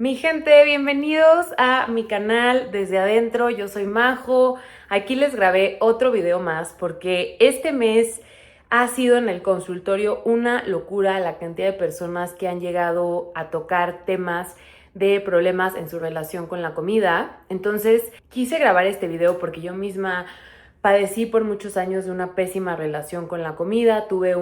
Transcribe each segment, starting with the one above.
Mi gente, bienvenidos a mi canal Desde Adentro. Yo soy Majo. Aquí les grabé otro video más porque este mes ha sido en el consultorio una locura la cantidad de personas que han llegado a tocar temas de problemas en su relación con la comida. Entonces quise grabar este video porque yo misma padecí por muchos años de una pésima relación con la comida. Tuve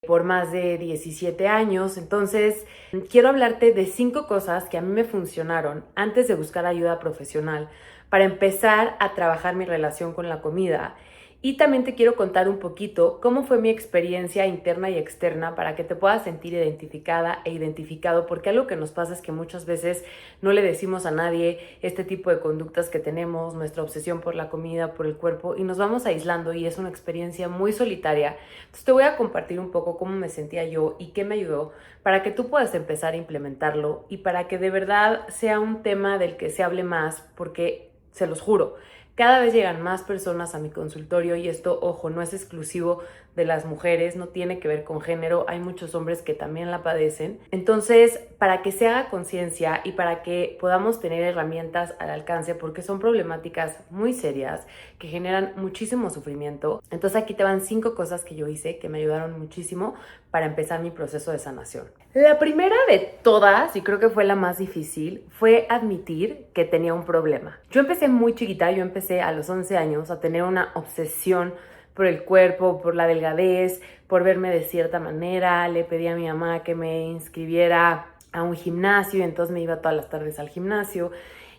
por más de 17 años. Entonces, quiero hablarte de 5 cosas que a mí me funcionaron antes de buscar ayuda profesional para empezar a trabajar mi relación con la comida. Y también te quiero contar un poquito cómo fue mi experiencia interna y externa para que te puedas sentir identificada e identificado, porque algo que nos pasa es que muchas veces no le decimos a nadie este tipo de conductas que tenemos, nuestra obsesión por la comida, por el cuerpo, y nos vamos aislando y es una experiencia muy solitaria. Entonces te voy a compartir un poco cómo me sentía yo y qué me ayudó para que tú puedas empezar a implementarlo y para que de verdad sea un tema del que se hable más, porque se los juro, cada vez llegan más personas a mi consultorio y esto, ojo, no es exclusivo de las mujeres, no tiene que ver con género, hay muchos hombres que también la padecen. Entonces, para que se haga conciencia y para que podamos tener herramientas al alcance, porque son problemáticas muy serias que generan muchísimo sufrimiento, entonces aquí te van 5 cosas que yo hice que me ayudaron muchísimo para empezar mi proceso de sanación. La primera de todas, y creo que fue la más difícil, fue admitir que tenía un problema. Yo empecé muy chiquita, yo empecé a los 11 años a tener una obsesión por el cuerpo, por la delgadez, por verme de cierta manera. Le pedí a mi mamá que me inscribiera a un gimnasio y entonces me iba todas las tardes al gimnasio.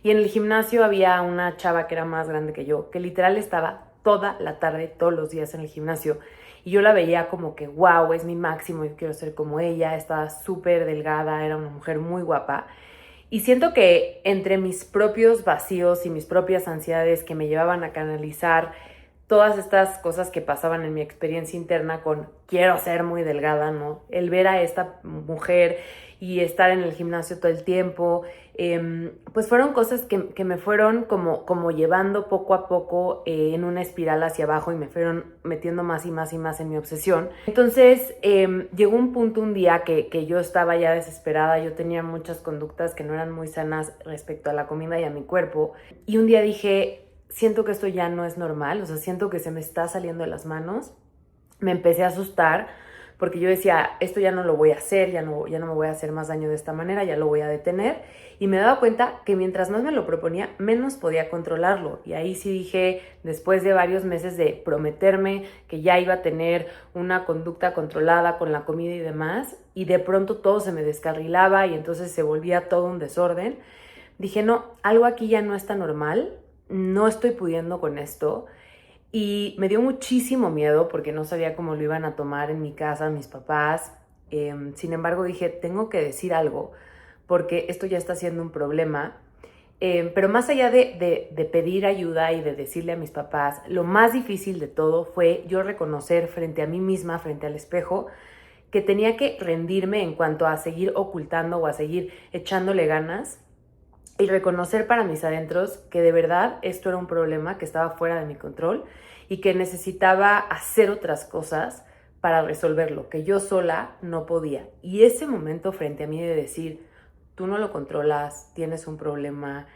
Y en el gimnasio había una chava que era más grande que yo, que literal estaba toda la tarde, todos los días en el gimnasio. Y yo la veía como que, wow, es mi máximo, yo quiero ser como ella, estaba súper delgada, era una mujer muy guapa. Y siento que entre mis propios vacíos y mis propias ansiedades que me llevaban a canalizar todas estas cosas que pasaban en mi experiencia interna con quiero ser muy delgada, ¿no? El ver a esta mujer y estar en el gimnasio todo el tiempo, pues fueron cosas que me fueron como llevando poco a poco en una espiral hacia abajo y me fueron metiendo más y más y más en mi obsesión. Entonces llegó un punto un día que yo estaba ya desesperada, yo tenía muchas conductas que no eran muy sanas respecto a la comida y a mi cuerpo, y un día dije, siento que esto ya no es normal, o sea, siento que se me está saliendo de las manos. Me empecé a asustar porque yo decía, esto ya no lo voy a hacer, ya no me voy a hacer más daño de esta manera, ya lo voy a detener. Y me daba cuenta que mientras más me lo proponía, menos podía controlarlo. Y ahí sí dije, después de varios meses de prometerme que ya iba a tener una conducta controlada con la comida y demás, y de pronto todo se me descarrilaba y entonces se volvía todo un desorden, dije, no, algo aquí ya no está normal, no estoy pudiendo con esto. Y me dio muchísimo miedo porque no sabía cómo lo iban a tomar en mi casa mis papás. Sin embargo, dije, tengo que decir algo porque esto ya está siendo un problema. Pero más allá de pedir ayuda y de decirle a mis papás, lo más difícil de todo fue yo reconocer frente a mí misma, frente al espejo, que tenía que rendirme en cuanto a seguir ocultando o a seguir echándole ganas y reconocer para mis adentros que de verdad esto era un problema que estaba fuera de mi control y que necesitaba hacer otras cosas para resolverlo, que yo sola no podía. Y ese momento frente a mí de decir, tú no lo controlas, tienes un problema,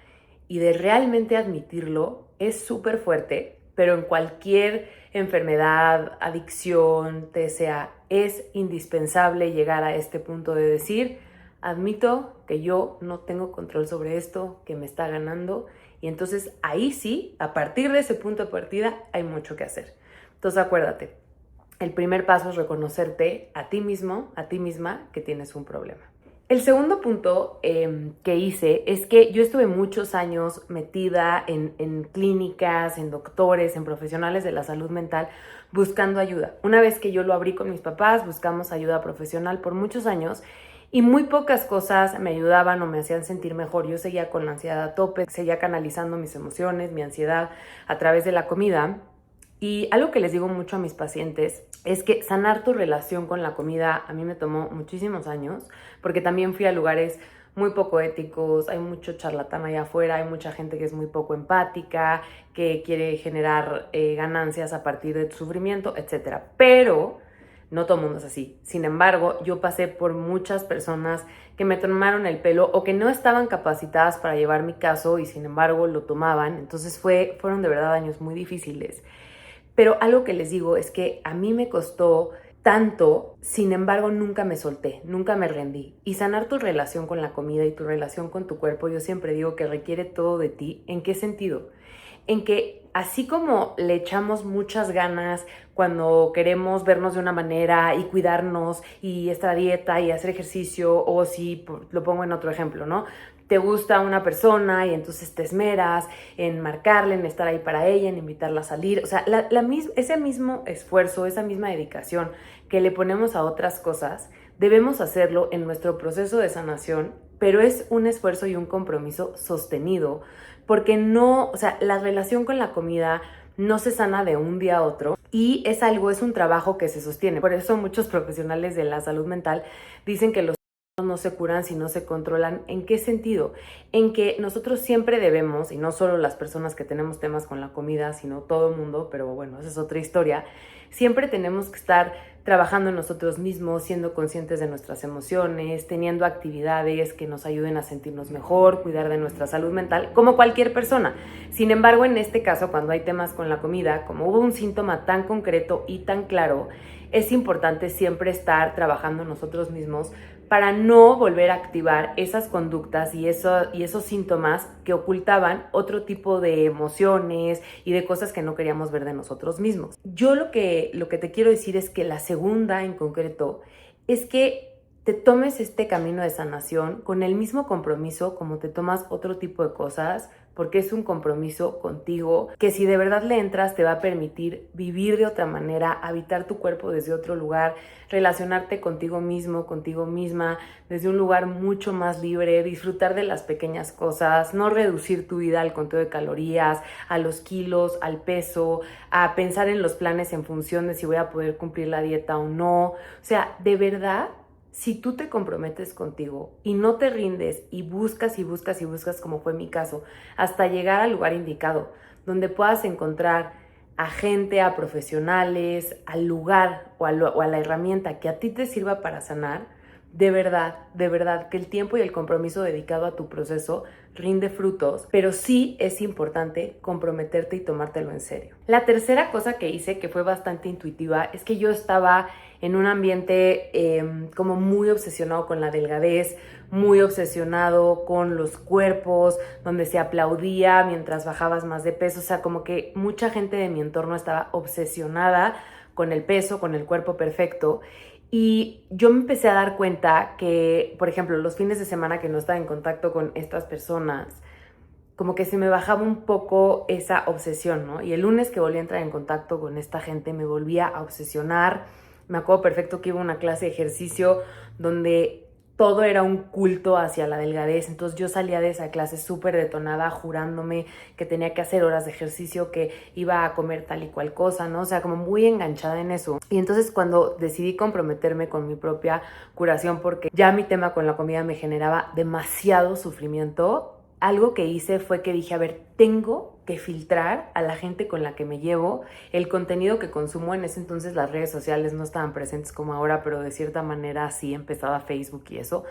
y de realmente admitirlo es súper fuerte, pero en cualquier enfermedad, adicción, TCA, es indispensable llegar a este punto de decir, admito que yo no tengo control sobre esto, que me está ganando, y entonces ahí sí, a partir de ese punto de partida, hay mucho que hacer. Entonces acuérdate, el primer paso es reconocerte a ti mismo, a ti misma, que tienes un problema. El segundo punto que hice es que yo estuve muchos años metida en clínicas, en doctores, en profesionales de la salud mental buscando ayuda. Una vez que yo lo abrí con mis papás, buscamos ayuda profesional por muchos años y muy pocas cosas me ayudaban o me hacían sentir mejor. Yo seguía con la ansiedad a tope, seguía canalizando mis emociones, mi ansiedad a través de la comida. Y algo que les digo mucho a mis pacientes es que sanar tu relación con la comida a mí me tomó muchísimos años, porque también fui a lugares muy poco éticos, hay mucho charlatán allá afuera, hay mucha gente que es muy poco empática, que quiere generar ganancias a partir de tu sufrimiento, etc. Pero No todo el mundo es así. Sin embargo, yo pasé por muchas personas que me tomaron el pelo o que no estaban capacitadas para llevar mi caso y sin embargo lo tomaban. Entonces fueron de verdad años muy difíciles. Pero algo que les digo es que a mí me costó tanto, sin embargo nunca me solté, nunca me rendí. Y sanar tu relación con la comida y tu relación con tu cuerpo, yo siempre digo que requiere todo de ti. ¿En qué sentido? En que así como le echamos muchas ganas cuando queremos vernos de una manera y cuidarnos y esta dieta y hacer ejercicio, o si lo pongo en otro ejemplo, ¿no? Te gusta una persona y entonces te esmeras en marcarle, en estar ahí para ella, en invitarla a salir. O sea, ese mismo esfuerzo, esa misma dedicación que le ponemos a otras cosas, debemos hacerlo en nuestro proceso de sanación, pero es un esfuerzo y un compromiso sostenido, porque no, o sea, la relación con la comida no se sana de un día a otro y es un trabajo que se sostiene. Por eso muchos profesionales de la salud mental dicen que los no se curan si no se controlan. ¿En qué sentido? En que nosotros siempre debemos, y no solo las personas que tenemos temas con la comida, sino todo el mundo, pero bueno, esa es otra historia, siempre tenemos que estar trabajando en nosotros mismos, siendo conscientes de nuestras emociones, teniendo actividades que nos ayuden a sentirnos mejor, cuidar de nuestra salud mental, como cualquier persona. Sin embargo, en este caso, cuando hay temas con la comida, como hubo un síntoma tan concreto y tan claro, es importante siempre estar trabajando en nosotros mismos para no volver a activar esas conductas y esos síntomas que ocultaban otro tipo de emociones y de cosas que no queríamos ver de nosotros mismos. Yo lo que te quiero decir es que la segunda en concreto es que te tomes este camino de sanación con el mismo compromiso como te tomas otro tipo de cosas, porque es un compromiso contigo que si de verdad le entras te va a permitir vivir de otra manera, habitar tu cuerpo desde otro lugar, relacionarte contigo mismo, contigo misma, desde un lugar mucho más libre, disfrutar de las pequeñas cosas, no reducir tu vida al conteo de calorías, a los kilos, al peso, a pensar en los planes en función de si voy a poder cumplir la dieta o no. O sea, de verdad, si tú te comprometes contigo y no te rindes y buscas y buscas y buscas, como fue mi caso, hasta llegar al lugar indicado, donde puedas encontrar a gente, a profesionales, al lugar o a la herramienta que a ti te sirva para sanar, de verdad que el tiempo y el compromiso dedicado a tu proceso rinde frutos, pero sí es importante comprometerte y tomártelo en serio. La tercera cosa que hice, que fue bastante intuitiva, es que yo estaba en un ambiente como muy obsesionado con la delgadez, muy obsesionado con los cuerpos, donde se aplaudía mientras bajabas más de peso. O sea, como que mucha gente de mi entorno estaba obsesionada con el peso, con el cuerpo perfecto. Y yo me empecé a dar cuenta que, por ejemplo, los fines de semana que no estaba en contacto con estas personas, como que se me bajaba un poco esa obsesión, ¿no? Y el lunes que volví a entrar en contacto con esta gente me volvía a obsesionar. Me acuerdo perfecto que iba a una clase de ejercicio donde todo era un culto hacia la delgadez. Entonces yo salía de esa clase súper detonada, jurándome que tenía que hacer horas de ejercicio, que iba a comer tal y cual cosa, ¿no? O sea, como muy enganchada en eso. Y entonces cuando decidí comprometerme con mi propia curación, porque ya mi tema con la comida me generaba demasiado sufrimiento, algo que hice fue que dije, a ver, tengo que filtrar a la gente con la que me llevo, el contenido que consumo. En ese entonces las redes sociales no estaban presentes como ahora, pero de cierta manera sí empezaba Facebook y eso.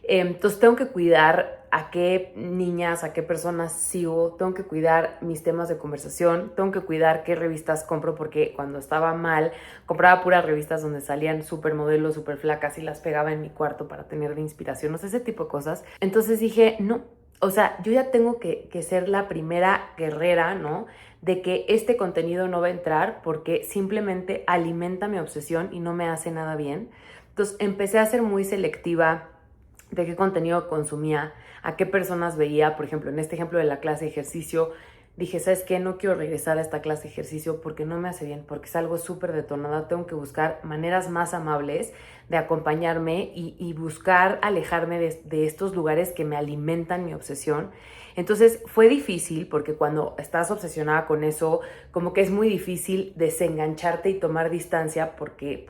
Entonces tengo que cuidar a qué niñas, a qué personas sigo, tengo que cuidar mis temas de conversación, tengo que cuidar qué revistas compro, porque cuando estaba mal compraba puras revistas donde salían súper modelos, súper flacas y las pegaba en mi cuarto para tener de inspiración, o sea, ese tipo de cosas. Entonces dije, no, o sea, yo ya tengo que ser la primera guerrera, ¿no? De que este contenido no va a entrar porque simplemente alimenta mi obsesión y no me hace nada bien. Entonces empecé a ser muy selectiva de qué contenido consumía, a qué personas veía. Por ejemplo, en este ejemplo de la clase de ejercicio, dije, ¿sabes qué? No quiero regresar a esta clase de ejercicio porque no me hace bien, porque es algo súper detonado. Tengo que buscar maneras más amables de acompañarme y buscar alejarme de estos lugares que me alimentan mi obsesión. Entonces fue difícil porque cuando estás obsesionada con eso, como que es muy difícil desengancharte y tomar distancia porque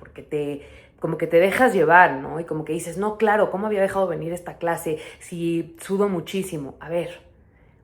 como que te dejas llevar, ¿no? Y como que dices, no, claro, ¿cómo había dejado venir esta clase si sudo muchísimo? A ver,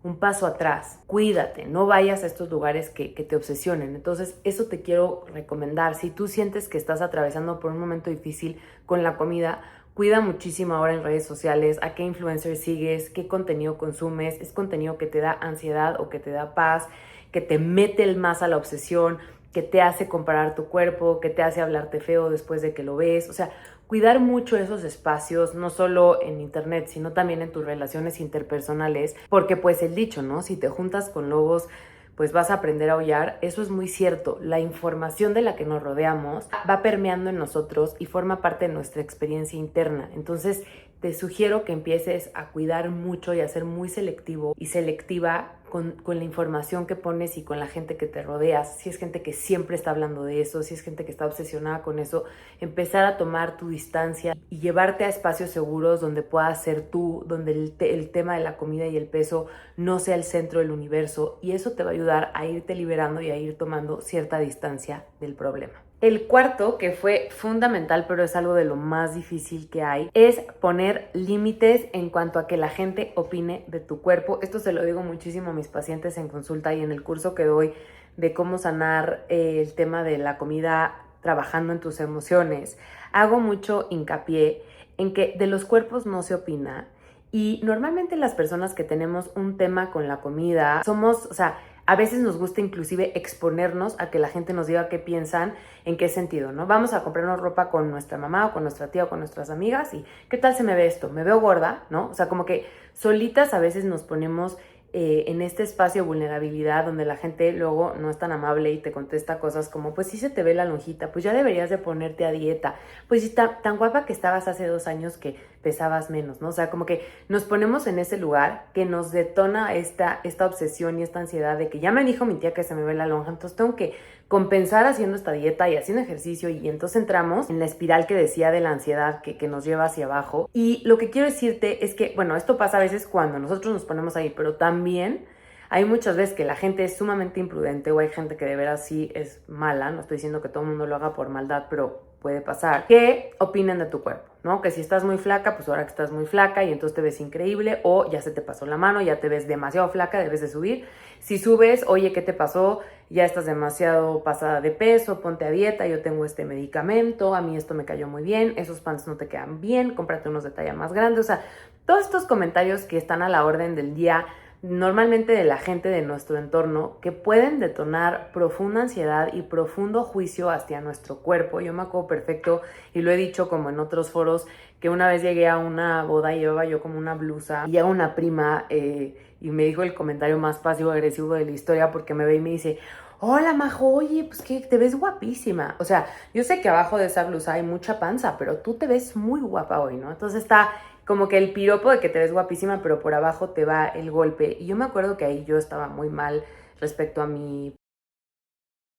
un paso atrás, cuídate, no vayas a estos lugares que te obsesionen. Entonces, eso te quiero recomendar. Si tú sientes que estás atravesando por un momento difícil con la comida, cuida muchísimo ahora en redes sociales a qué influencers sigues, qué contenido consumes, es contenido que te da ansiedad o que te da paz, que te mete más a la obsesión, que te hace comparar tu cuerpo, que te hace hablarte feo después de que lo ves. O sea, cuidar mucho esos espacios, no solo en internet, sino también en tus relaciones interpersonales, porque pues el dicho, ¿no? Si te juntas con lobos, pues vas a aprender a aullar. Eso es muy cierto. La información de la que nos rodeamos va permeando en nosotros y forma parte de nuestra experiencia interna. Entonces, te sugiero que empieces a cuidar mucho y a ser muy selectivo y selectiva con la información que pones y con la gente que te rodeas. Si es gente que siempre está hablando de eso, si es gente que está obsesionada con eso, empezar a tomar tu distancia y llevarte a espacios seguros donde puedas ser tú, donde el tema de la comida y el peso no sea el centro del universo, y eso te va a ayudar a irte liberando y a ir tomando cierta distancia del problema. El cuarto, que fue fundamental, pero es algo de lo más difícil que hay, es poner límites en cuanto a que la gente opine de tu cuerpo. Esto se lo digo muchísimo a mis pacientes en consulta y en el curso que doy de cómo sanar el tema de la comida trabajando en tus emociones. Hago mucho hincapié en que de los cuerpos no se opina, y normalmente las personas que tenemos un tema con la comida somos, o sea, a veces nos gusta inclusive exponernos a que la gente nos diga qué piensan, en qué sentido, ¿no? Vamos a comprarnos ropa con nuestra mamá o con nuestra tía o con nuestras amigas y ¿qué tal se me ve esto? ¿Me veo gorda? ¿No? O sea, como que solitas a veces nos ponemos en este espacio de vulnerabilidad donde la gente luego no es tan amable y te contesta cosas como, pues sí se te ve la lonjita, pues ya deberías de ponerte a dieta, pues sí, tan guapa que estabas hace 2 años que pesabas menos, ¿no? O sea, como que nos ponemos en ese lugar que nos detona esta obsesión y esta ansiedad de que ya me dijo mi tía que se me ve la lonja, entonces tengo que compensar haciendo esta dieta y haciendo ejercicio, y entonces entramos en la espiral que decía de la ansiedad que nos lleva hacia abajo. Y lo que quiero decirte es que, bueno, esto pasa a veces cuando nosotros nos ponemos ahí, pero también hay muchas veces que la gente es sumamente imprudente, o hay gente que de veras sí es mala, no estoy diciendo que todo el mundo lo haga por maldad, pero puede pasar, que opinen de tu cuerpo, ¿no? Que si estás muy flaca, pues ahora que estás muy flaca y entonces te ves increíble, o ya se te pasó la mano, ya te ves demasiado flaca, debes de subir. Si subes, oye, ¿qué te pasó? Ya estás demasiado pasada de peso, ponte a dieta, yo tengo este medicamento, a mí esto me cayó muy bien, esos pants no te quedan bien, cómprate unos de talla más grande. O sea, todos estos comentarios que están a la orden del día, normalmente de la gente de nuestro entorno, que pueden detonar profunda ansiedad y profundo juicio hacia nuestro cuerpo. Yo me acuerdo perfecto, y lo he dicho como en otros foros, que una vez llegué a una boda y llevaba yo como una blusa, y llega una prima y me dijo el comentario más pasivo-agresivo de la historia, porque me ve y me dice: hola, Majo, oye, pues que te ves guapísima. O sea, yo sé que abajo de esa blusa hay mucha panza, pero tú te ves muy guapa hoy, ¿no? Entonces está como que el piropo de que te ves guapísima, pero por abajo te va el golpe. Y yo me acuerdo que ahí yo estaba muy mal respecto a mi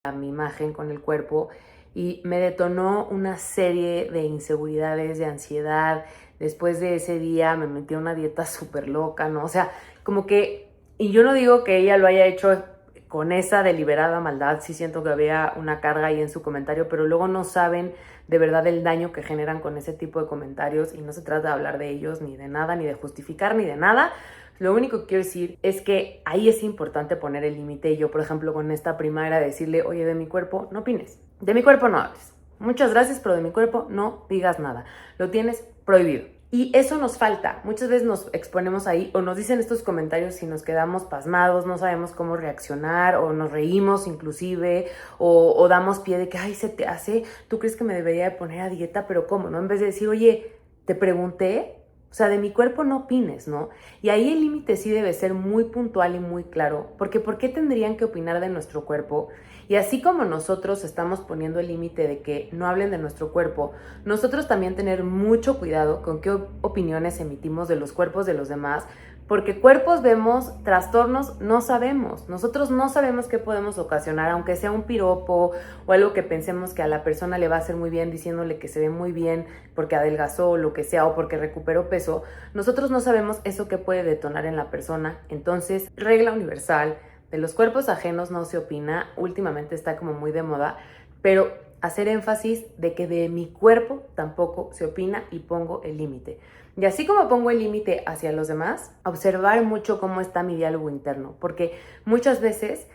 imagen con el cuerpo, y me detonó una serie de inseguridades, de ansiedad. Después de ese día me metí a una dieta súper loca, ¿no? O sea, como que, y yo no digo que ella lo haya hecho con esa deliberada maldad, sí siento que había una carga ahí en su comentario, pero luego no saben de verdad el daño que generan con ese tipo de comentarios, y no se trata de hablar de ellos, ni de nada, ni de justificar, ni de nada. Lo único que quiero decir es que ahí es importante poner el límite. Yo, por ejemplo, con esta prima era decirle: oye, de mi cuerpo no opines, de mi cuerpo no hables, muchas gracias, pero de mi cuerpo no digas nada, lo tienes prohibido. Y eso nos falta. Muchas veces nos exponemos ahí, o nos dicen estos comentarios y nos quedamos pasmados, no sabemos cómo reaccionar, o nos reímos inclusive, o damos pie de que, ay, se te hace, tú crees que me debería de poner a dieta, pero ¿cómo? ¿No? En vez de decir: oye, te pregunté, o sea, de mi cuerpo no opines, ¿no? Y ahí el límite sí debe ser muy puntual y muy claro, porque ¿por qué tendrían que opinar de nuestro cuerpo? Y así como nosotros estamos poniendo el límite de que no hablen de nuestro cuerpo, nosotros también tener mucho cuidado con qué opiniones emitimos de los cuerpos de los demás, porque cuerpos vemos, trastornos no sabemos. Nosotros no sabemos qué podemos ocasionar, aunque sea un piropo o algo que pensemos que a la persona le va a hacer muy bien diciéndole que se ve muy bien porque adelgazó o lo que sea, o porque recuperó peso. Nosotros no sabemos eso que puede detonar en la persona. Entonces, regla universal: de los cuerpos ajenos no se opina. Últimamente está como muy de moda, pero hacer énfasis de que de mi cuerpo tampoco se opina y pongo el límite. Y así como pongo el límite hacia los demás, observar mucho cómo está mi diálogo interno, porque muchas veces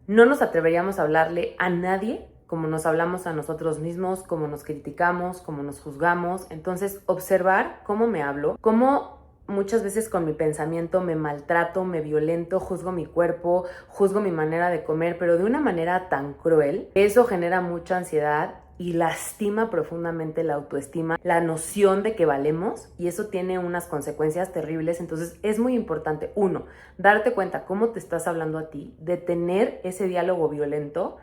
no nos atreveríamos a hablarle a nadie como nos hablamos a nosotros mismos, como nos criticamos, como nos juzgamos. Entonces, observar cómo me hablo, cómo muchas veces con mi pensamiento me maltrato, me violento, juzgo mi cuerpo, juzgo mi manera de comer, pero de una manera tan cruel. Eso genera mucha ansiedad y lastima profundamente la autoestima, la noción de que valemos, y eso tiene unas consecuencias terribles. Entonces es muy importante, uno, darte cuenta cómo te estás hablando a ti, detener ese diálogo violento,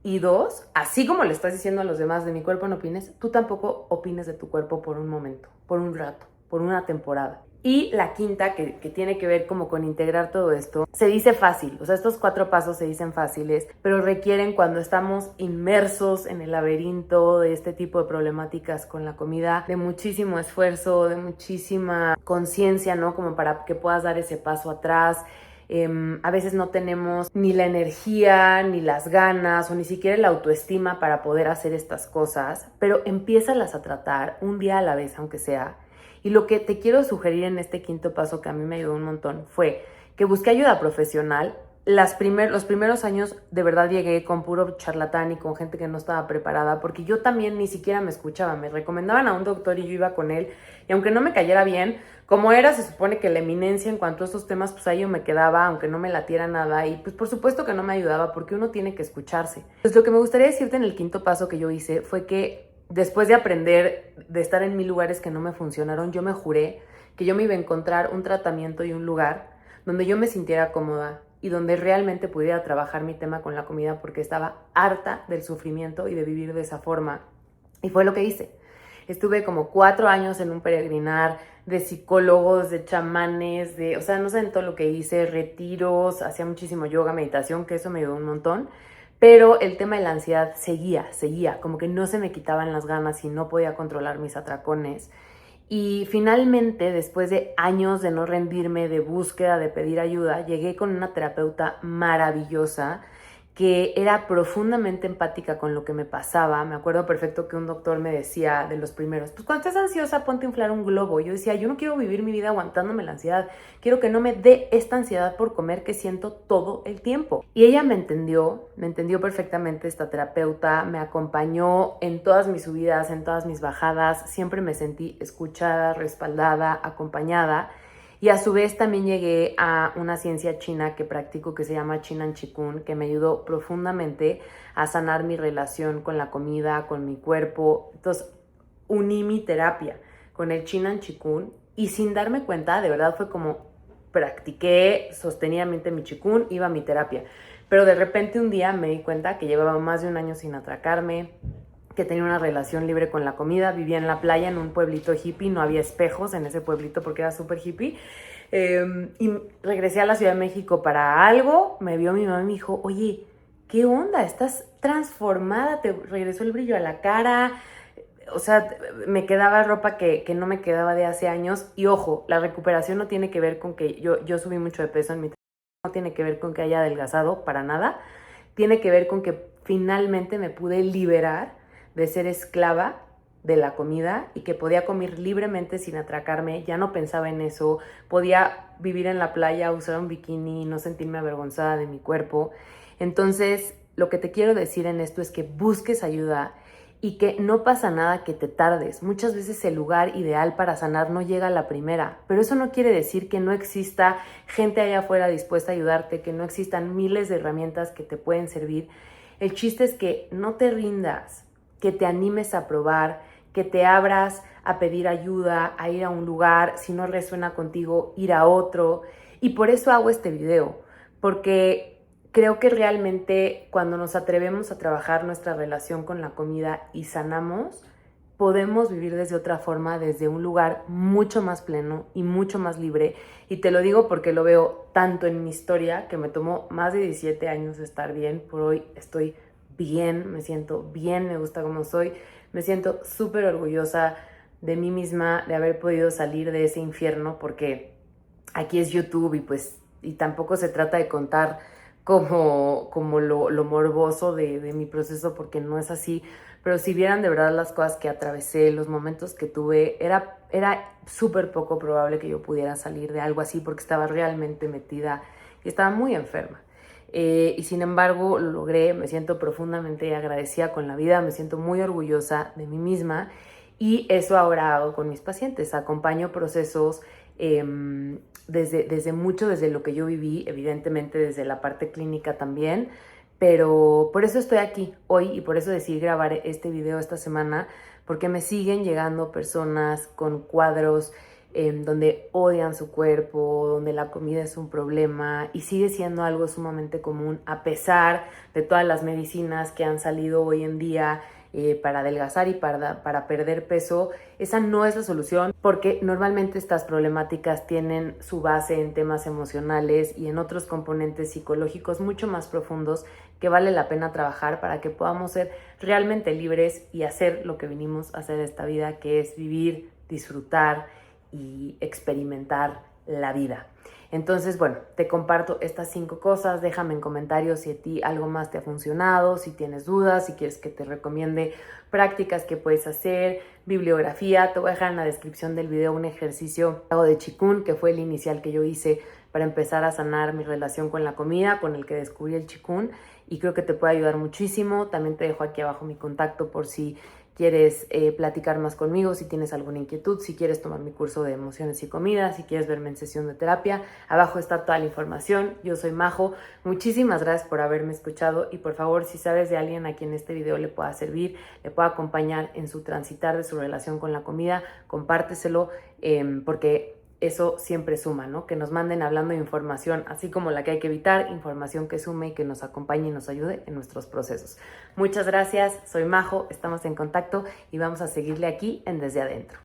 y dos, así como le estás diciendo a los demás de mi cuerpo no opines, tú tampoco opines de tu cuerpo por un momento, por un rato, por una temporada. Y la quinta, que tiene que ver como con integrar todo esto, se dice fácil, o sea, estos 4 pasos se dicen fáciles, pero requieren, cuando estamos inmersos en el laberinto de este tipo de problemáticas con la comida, de muchísimo esfuerzo, de muchísima conciencia, ¿no? Como para que puedas dar ese paso atrás. A veces no tenemos ni la energía, ni las ganas, o ni siquiera la autoestima para poder hacer estas cosas, pero empiézalas a tratar un día a la vez, aunque sea. Y lo que te quiero sugerir en este 5.º paso, que a mí me ayudó un montón, fue que busqué ayuda profesional. Los primeros años de verdad llegué con puro charlatán y con gente que no estaba preparada, porque yo también ni siquiera me escuchaba. Me recomendaban a un doctor y yo iba con él, y aunque no me cayera bien, como era, se supone que la eminencia en cuanto a estos temas, pues ahí yo me quedaba, aunque no me latiera nada, y pues por supuesto que no me ayudaba, porque uno tiene que escucharse. Pues lo que me gustaría decirte en el 5.º paso que yo hice fue que después de aprender, de estar en 1000 lugares que no me funcionaron, yo me juré que yo me iba a encontrar un tratamiento y un lugar donde yo me sintiera cómoda y donde realmente pudiera trabajar mi tema con la comida, porque estaba harta del sufrimiento y de vivir de esa forma. Y fue lo que hice. Estuve como 4 años en un peregrinar de psicólogos, de chamanes, o sea, no sé en todo lo que hice, retiros, hacía muchísimo yoga, meditación, que eso me ayudó un montón. Pero el tema de la ansiedad seguía, como que no se me quitaban las ganas y no podía controlar mis atracones. Y finalmente, después de años de no rendirme, de búsqueda, de pedir ayuda, llegué con una terapeuta maravillosa que era profundamente empática con lo que me pasaba. Me acuerdo perfecto que un doctor me decía de los primeros, pues cuando estés ansiosa ponte a inflar un globo. Yo decía, yo no quiero vivir mi vida aguantándome la ansiedad, quiero que no me dé esta ansiedad por comer que siento todo el tiempo. Y ella me entendió perfectamente, esta terapeuta, me acompañó en todas mis subidas, en todas mis bajadas, siempre me sentí escuchada, respaldada, acompañada. Y a su vez también llegué a una ciencia china que practico que se llama Chinan Chikun, que me ayudó profundamente a sanar mi relación con la comida, con mi cuerpo. Entonces uní mi terapia con el Chinan Chikun y sin darme cuenta, de verdad fue como practiqué sostenidamente mi Chikun, iba a mi terapia. Pero de repente un día me di cuenta que llevaba más de un año sin atracarme, que tenía una relación libre con la comida, vivía en la playa en un pueblito hippie, no había espejos en ese pueblito porque era súper hippie, y regresé a la Ciudad de México para algo, me vio mi mamá y me dijo, oye, ¿qué onda? Estás transformada, te regresó el brillo a la cara. O sea, me quedaba ropa que no me quedaba de hace años. Y ojo, la recuperación no tiene que ver con que yo subí mucho de peso en mi trabajo, no tiene que ver con que haya adelgazado, para nada. Tiene que ver con que finalmente me pude liberar de ser esclava de la comida y que podía comer libremente sin atracarme. Ya no pensaba en eso, podía vivir en la playa, usar un bikini, no sentirme avergonzada de mi cuerpo. Entonces, lo que te quiero decir en esto es que busques ayuda y que no pasa nada que te tardes. Muchas veces el lugar ideal para sanar no llega a la primera, pero eso no quiere decir que no exista gente allá afuera dispuesta a ayudarte, que no existan miles de herramientas que te pueden servir. El chiste es que no te rindas, que te animes a probar, que te abras a pedir ayuda, a ir a un lugar, si no resuena contigo, ir a otro. Y por eso hago este video, porque creo que realmente cuando nos atrevemos a trabajar nuestra relación con la comida y sanamos, podemos vivir desde otra forma, desde un lugar mucho más pleno y mucho más libre. Y te lo digo porque lo veo tanto en mi historia, que me tomó más de 17 años estar bien. Por hoy estoy bien, me siento bien, me gusta como soy, me siento súper orgullosa de mí misma, de haber podido salir de ese infierno, porque aquí es YouTube y tampoco se trata de contar como lo morboso de mi proceso, porque no es así, pero si vieran de verdad las cosas que atravesé, los momentos que tuve, era súper poco probable que yo pudiera salir de algo así porque estaba realmente metida y estaba muy enferma. Y sin embargo lo logré, me siento profundamente agradecida con la vida, me siento muy orgullosa de mí misma y eso ahora hago con mis pacientes, acompaño procesos desde lo que yo viví, evidentemente desde la parte clínica también, pero por eso estoy aquí hoy y por eso decidí grabar este video esta semana, porque me siguen llegando personas con cuadros donde odian su cuerpo, donde la comida es un problema y sigue siendo algo sumamente común a pesar de todas las medicinas que han salido hoy en día para adelgazar y para perder peso. Esa no es la solución porque normalmente estas problemáticas tienen su base en temas emocionales y en otros componentes psicológicos mucho más profundos que vale la pena trabajar para que podamos ser realmente libres y hacer lo que vinimos a hacer esta vida, que es vivir, disfrutar y experimentar la vida. Entonces, bueno, te comparto estas 5 cosas. Déjame en comentarios si a ti algo más te ha funcionado, si tienes dudas, si quieres que te recomiende prácticas que puedes hacer, bibliografía. Te voy a dejar en la descripción del video un ejercicio de Qigong, que fue el inicial que yo hice para empezar a sanar mi relación con la comida, con el que descubrí el Qigong, y creo que te puede ayudar muchísimo. También te dejo aquí abajo mi contacto por si quieres platicar más conmigo, si tienes alguna inquietud, si quieres tomar mi curso de emociones y comida, si quieres verme en sesión de terapia. Abajo está toda la información. Yo soy Majo. Muchísimas gracias por haberme escuchado y por favor, si sabes de alguien a quien este video le pueda servir, le pueda acompañar en su transitar de su relación con la comida, compárteselo porque eso siempre suma, ¿no? Que nos manden hablando de información, así como la que hay que evitar, información que sume y que nos acompañe y nos ayude en nuestros procesos. Muchas gracias, soy Majo, estamos en contacto y vamos a seguirle aquí en Desde Adentro.